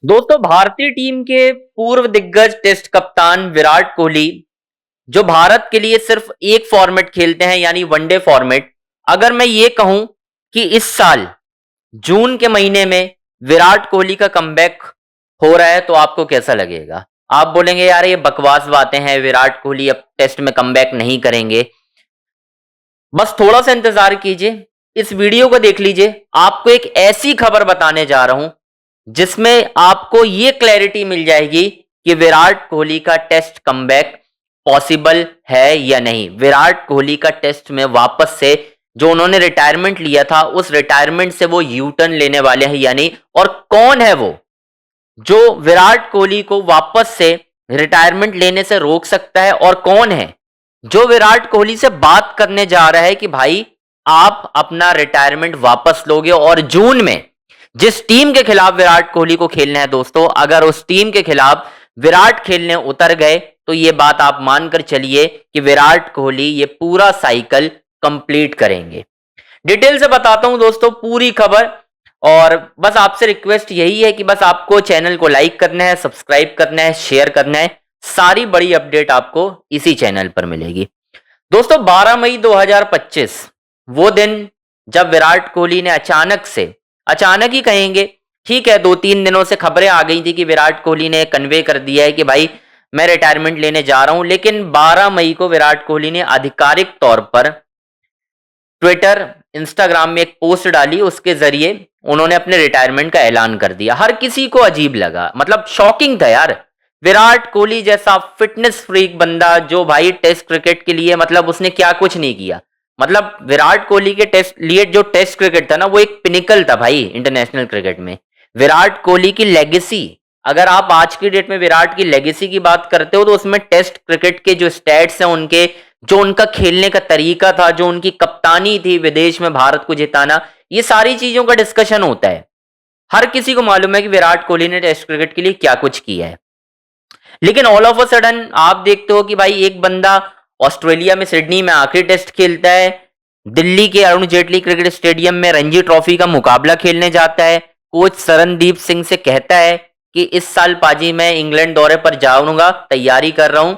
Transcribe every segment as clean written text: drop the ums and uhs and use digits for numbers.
दोस्तों, भारतीय टीम के पूर्व दिग्गज टेस्ट कप्तान विराट कोहली जो भारत के लिए सिर्फ एक फॉर्मेट खेलते हैं यानी वनडे फॉर्मेट। अगर मैं ये कहूं कि इस साल जून के महीने में विराट कोहली का कमबैक हो रहा है तो आपको कैसा लगेगा? आप बोलेंगे यार ये बकवास बातें हैं, विराट कोहली अब टेस्ट में कमबैक नहीं करेंगे। बस थोड़ा सा इंतजार कीजिए, इस वीडियो को देख लीजिए। आपको एक ऐसी खबर बताने जा रहा हूं जिसमें आपको ये क्लैरिटी मिल जाएगी कि विराट कोहली का टेस्ट कमबैक पॉसिबल है या नहीं। विराट कोहली का टेस्ट में वापस से जो उन्होंने रिटायरमेंट लिया था उस रिटायरमेंट से वो यू टर्न लेने वाले हैं या नहीं, और कौन है वो जो विराट कोहली को वापस से रिटायरमेंट लेने से रोक सकता है, और कौन है जो विराट कोहली से बात करने जा रहा है कि भाई आप अपना रिटायरमेंट वापस लोगे। और जून में जिस टीम के खिलाफ विराट कोहली को खेलना है दोस्तों, अगर उस टीम के खिलाफ विराट खेलने उतर गए तो ये बात आप मानकर चलिए कि विराट कोहली ये पूरा साइकिल कंप्लीट करेंगे। डिटेल से बताता हूं दोस्तों पूरी खबर, और बस आपसे रिक्वेस्ट यही है कि बस आपको चैनल को लाइक करना है, सब्सक्राइब करना है, शेयर करना है। सारी बड़ी अपडेट आपको इसी चैनल पर मिलेगी। दोस्तों, 12 मई 2025 वो दिन जब विराट कोहली ने अचानक ही कहेंगे, ठीक है, 2-3 दिनों से खबरें आ गई थी कि विराट कोहली ने कन्वे कर दिया है कि भाई मैं रिटायरमेंट लेने जा रहा हूं, लेकिन 12 मई को विराट कोहली ने आधिकारिक तौर पर ट्विटर, इंस्टाग्राम में एक पोस्ट डाली, उसके जरिए उन्होंने अपने रिटायरमेंट का ऐलान कर दिया। हर किसी को अजीब लगा, मतलब शॉकिंग था यार। विराट कोहली जैसा फिटनेस फ्रीक बंदा जो भाई टेस्ट क्रिकेट के लिए, मतलब उसने क्या कुछ नहीं किया। मतलब विराट कोहली के टेस्ट लिए जो टेस्ट क्रिकेट था ना वो एक पिनिकल था भाई इंटरनेशनल क्रिकेट में। विराट कोहली की लेगेसी, अगर आप आज की डेट में विराट की लेगेसी की बात करते हो तो उसमें टेस्ट क्रिकेट के जो स्टैट्स हैं उनके, जो उनका खेलने का तरीका था, जो उनकी कप्तानी थी विदेश में भारत को जिताना, ये सारी चीजों का डिस्कशन होता है। हर किसी को मालूम है कि विराट कोहली ने टेस्ट क्रिकेट के लिए क्या कुछ किया है। लेकिन ऑल ऑफ अ सडन आप देखते हो कि भाई एक बंदा ऑस्ट्रेलिया में सिडनी में आखिरी टेस्ट खेलता है, दिल्ली के अरुण जेटली क्रिकेट स्टेडियम में रणजी ट्रॉफी का मुकाबला खेलने जाता है, कोच शरणदीप सिंह से कहता है कि इस साल पाजी मैं इंग्लैंड दौरे पर जाऊंगा, तैयारी कर रहा हूं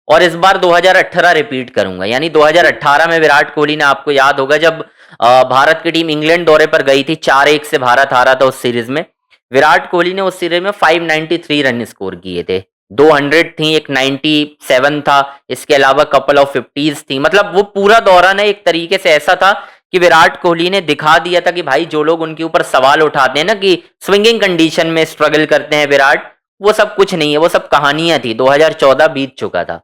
और इस बार 2018 रिपीट करूंगा। यानी 2018 में विराट कोहली ने, आपको याद होगा जब भारत की टीम इंग्लैंड दौरे पर गई थी, 4-1 से भारत हारा था उस सीरीज में, विराट कोहली ने उस सीरीज में 593 रन स्कोर किए थे। 200 थी, एक 97 था, इसके अलावा कपल ऑफ 50s थी। मतलब वो पूरा दौरान एक तरीके से ऐसा था कि विराट कोहली ने दिखा दिया था कि भाई जो लोग उनके ऊपर सवाल उठाते हैं ना कि स्विंगिंग कंडीशन में स्ट्रगल करते हैं विराट, वो सब कुछ नहीं है, वो सब कहानियां थी। 2014 बीत चुका था।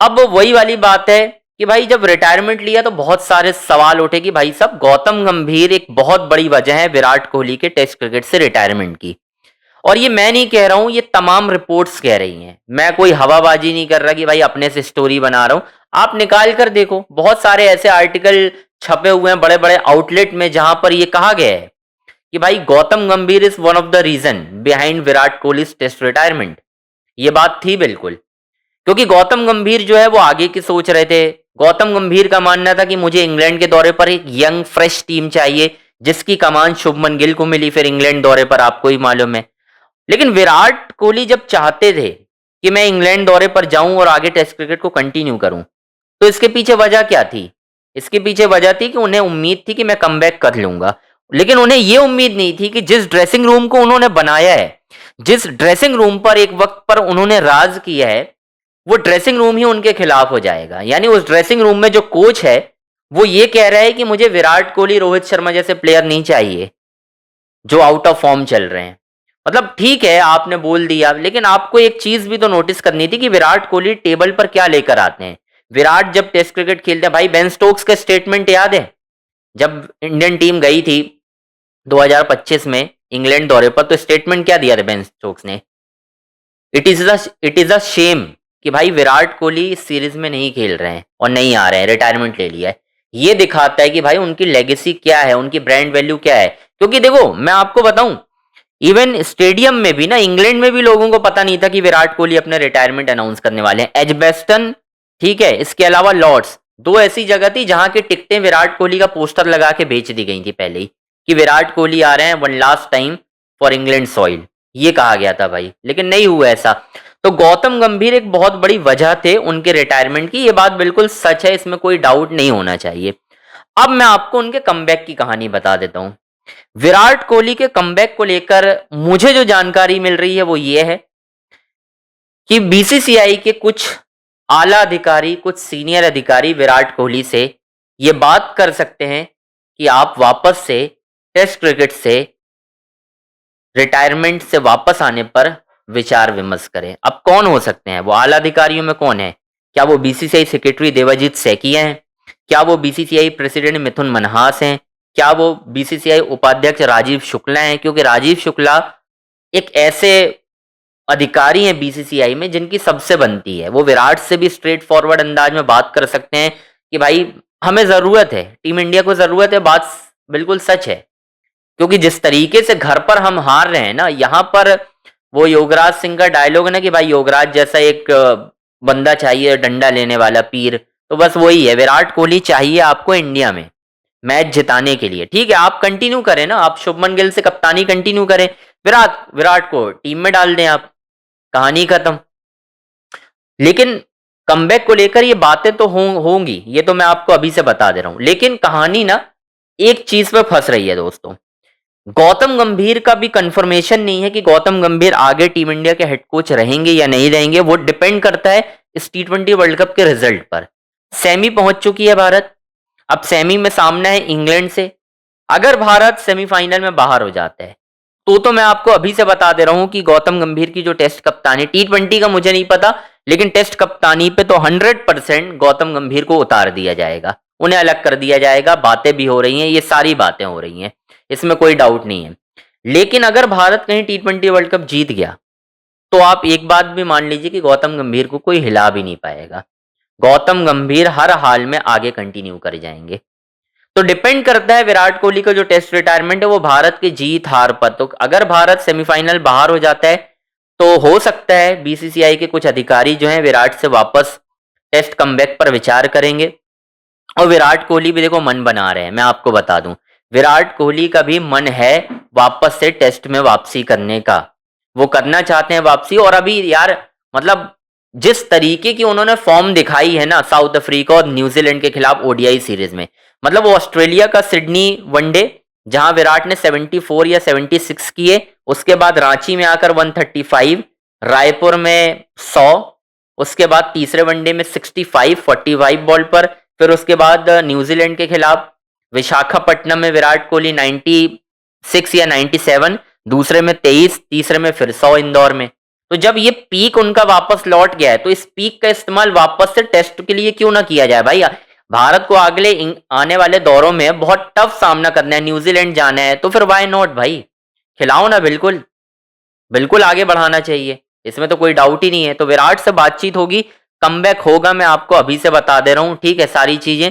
अब वही वाली बात है कि भाई जब रिटायरमेंट लिया तो बहुत सारे सवाल उठे कि भाई साहब गौतम गंभीर एक बहुत बड़ी वजह है विराट कोहली के टेस्ट क्रिकेट से रिटायरमेंट की। और ये मैं नहीं कह रहा हूं, ये तमाम रिपोर्ट्स कह रही हैं। मैं कोई हवाबाजी नहीं कर रहा कि भाई अपने से स्टोरी बना रहा हूं। आप निकाल कर देखो, बहुत सारे ऐसे आर्टिकल छपे हुए हैं बड़े बड़े आउटलेट में जहां पर यह कहा गया है कि भाई Gautam Gambhir is one of the reason behind Virat Kohli test retirement. ये बात थी बिल्कुल, क्योंकि गौतम गंभीर जो है वो आगे की सोच रहे थे। गौतम गंभीर का मानना था कि मुझे इंग्लैंड के दौरे पर एक यंग फ्रेश टीम चाहिए, जिसकी कमान शुभमन गिल को मिली फिर इंग्लैंड दौरे पर, आपको ही मालूम है। लेकिन विराट कोहली जब चाहते थे कि मैं इंग्लैंड दौरे पर जाऊं और आगे टेस्ट क्रिकेट को कंटिन्यू करूं, तो इसके पीछे वजह क्या थी? इसके पीछे वजह थी कि उन्हें उम्मीद थी कि मैं कमबैक कर लूंगा। लेकिन उन्हें यह उम्मीद नहीं थी कि जिस ड्रेसिंग रूम को उन्होंने बनाया है, जिस ड्रेसिंग रूम पर एक वक्त पर उन्होंने राज किया है, वो ड्रेसिंग रूम ही उनके खिलाफ हो जाएगा। यानी उस ड्रेसिंग रूम में जो कोच है वो ये कह रहा है कि मुझे विराट कोहली, रोहित शर्मा जैसे प्लेयर नहीं चाहिए जो आउट ऑफ फॉर्म चल रहे हैं। मतलब ठीक है आपने बोल दिया, लेकिन आपको एक चीज भी तो नोटिस करनी थी कि विराट कोहली टेबल पर क्या लेकर आते हैं। विराट जब टेस्ट क्रिकेट खेलते हैं, भाई बेन स्टोक्स का स्टेटमेंट याद है जब इंडियन टीम गई थी 2025 में इंग्लैंड दौरे पर, तो स्टेटमेंट क्या दिया था बेन स्टोक्स ने? इट इज अ शेम कि भाई विराट कोहली इस सीरीज में नहीं खेल रहे हैं और नहीं आ रहे हैं, रिटायरमेंट ले लिया है। ये दिखाता है कि भाई उनकी लेगेसी क्या है, उनकी ब्रांड वैल्यू क्या है। क्योंकि देखो मैं आपको बताऊं, इवन स्टेडियम में भी ना, इंग्लैंड में भी लोगों को पता नहीं था कि विराट कोहली अपना रिटायरमेंट अनाउंस करने वाले हैं। एजबेस्टन, ठीक है, इसके अलावा लॉर्ड्स, दो ऐसी जगह थी जहां की टिकटें विराट कोहली का पोस्टर लगा के बेच दी गई थी पहले ही कि विराट कोहली आ रहे हैं one last time for England soil. ये कहा गया था भाई, लेकिन नहीं हुआ ऐसा। तो गौतम गंभीर एक बहुत बड़ी वजह थे उनके रिटायरमेंट की, ये बात बिल्कुल सच है, इसमें कोई डाउट नहीं होना चाहिए। अब मैं आपको उनके कमबैक की कहानी बता देता हूं। विराट कोहली के कमबैक को लेकर मुझे जो जानकारी मिल रही है वो ये है कि बीसीसीआई के कुछ आला अधिकारी, कुछ सीनियर अधिकारी विराट कोहली से ये बात कर सकते हैं कि आप वापस से टेस्ट क्रिकेट से रिटायरमेंट से वापस आने पर विचार विमर्श करें। अब कौन हो सकते हैं वो आला अधिकारियों में? कौन है? क्या वो बीसीसीआई सेक्रेटरी देवाजीत सैकिया हैं? क्या वो बीसीसीआई प्रेसिडेंट मिथुन मनहास हैं? क्या वो बीसीसीआई उपाध्यक्ष राजीव शुक्ला हैं? क्योंकि राजीव शुक्ला एक ऐसे अधिकारी हैं बीसीसीआई में जिनकी सबसे बनती है। वो विराट से भी स्ट्रेट फॉरवर्ड अंदाज में बात कर सकते हैं कि भाई हमें जरूरत है, टीम इंडिया को जरूरत है, बात बिल्कुल सच है। क्योंकि जिस तरीके से घर पर हम हार रहे हैं ना, यहां पर वो योगराज सिंह का डायलॉग है ना कि भाई योगराज जैसा एक बंदा चाहिए, डंडा लेने वाला पीर। तो बस वही है, विराट कोहली चाहिए आपको इंडिया में मैच जिताने के लिए। ठीक है, आप कंटिन्यू करें ना, आप शुभमन गिल से कप्तानी कंटिन्यू करें, विराट विराट को टीम में डाल दें आप, कहानी खत्म। लेकिन कमबैक को लेकर ये बातें तो होंगी, ये तो मैं आपको अभी से बता दे रहा हूं। लेकिन कहानी ना एक चीज पे फंस रही है दोस्तों। गौतम गंभीर का भी कंफर्मेशन नहीं है कि गौतम गंभीर आगे टीम इंडिया के हेड कोच रहेंगे या नहीं रहेंगे। वो डिपेंड करता है इस टी20 वर्ल्ड कप के रिजल्ट पर। सेमी पहुंच चुकी है भारत, अब सेमी में सामना है इंग्लैंड से। अगर भारत सेमीफाइनल में बाहर हो जाता है तो मैं आपको अभी से बता दे रहा हूं कि गौतम गंभीर की जो टेस्ट कप्तानी, टी20 का मुझे नहीं पता, लेकिन टेस्ट कप्तानी पे तो 100% गौतम गंभीर को उतार दिया जाएगा, उन्हें अलग कर दिया जाएगा। बातें भी हो रही हैं, ये सारी बातें हो रही हैं, इसमें कोई डाउट नहीं है। लेकिन अगर भारत कहीं टी20 वर्ल्ड कप जीत गया तो आप एक बात भी मान लीजिए कि गौतम गंभीर को कोई हिला भी नहीं पाएगा। गौतम गंभीर हर हाल में आगे कंटिन्यू कर जाएंगे। तो डिपेंड करता है विराट कोहली का जो टेस्ट रिटायरमेंट है वो भारत की जीत हार पर। तो अगर भारत सेमीफाइनल बाहर हो जाता है तो हो सकता है बीसीसीआई के कुछ अधिकारी जो हैं विराट से वापस टेस्ट कमबैक पर विचार करेंगे। और विराट कोहली भी देखो मन बना रहे हैं, मैं आपको बता दूं, विराट कोहली का भी मन है वापस से टेस्ट में वापसी करने का। वो करना चाहते हैं वापसी। और अभी यार मतलब जिस तरीके की उन्होंने फॉर्म दिखाई है ना साउथ अफ्रीका और न्यूजीलैंड के खिलाफ ओडीआई सीरीज में, मतलब वो ऑस्ट्रेलिया का सिडनी वनडे जहां विराट ने 74 या 76 किए, उसके बाद रांची में आकर 135, रायपुर में 100, उसके बाद तीसरे वनडे में 65 45 बॉल पर, फिर उसके बाद न्यूजीलैंड के खिलाफ विशाखापट्टनम में विराट कोहली 96 या 97, दूसरे में 23, तीसरे में फिर 100 इंदौर में। तो जब ये पीक उनका वापस लौट गया है तो इस पीक का इस्तेमाल वापस से टेस्ट के लिए क्यों ना किया जाए भाई। भारत को अगले आने वाले दौरों में बहुत टफ सामना करना है, न्यूजीलैंड जाना है, तो फिर वाई नॉट भाई, खिलाओ ना, बिल्कुल बिल्कुल आगे बढ़ाना चाहिए, इसमें तो कोई डाउट ही नहीं है। तो विराट से बातचीत होगी, कमबैक होगा, मैं आपको अभी से बता दे रहा हूं, ठीक है सारी चीजें।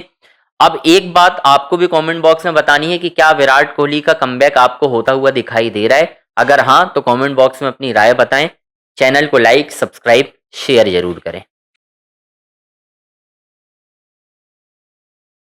अब एक बात आपको भी कमेंट बॉक्स में बतानी है कि क्या विराट कोहली का कमबैक आपको होता हुआ दिखाई दे रहा है? अगर हाँ तो कमेंट बॉक्स में अपनी राय बताएं। चैनल को लाइक, सब्सक्राइब, शेयर जरूर करें।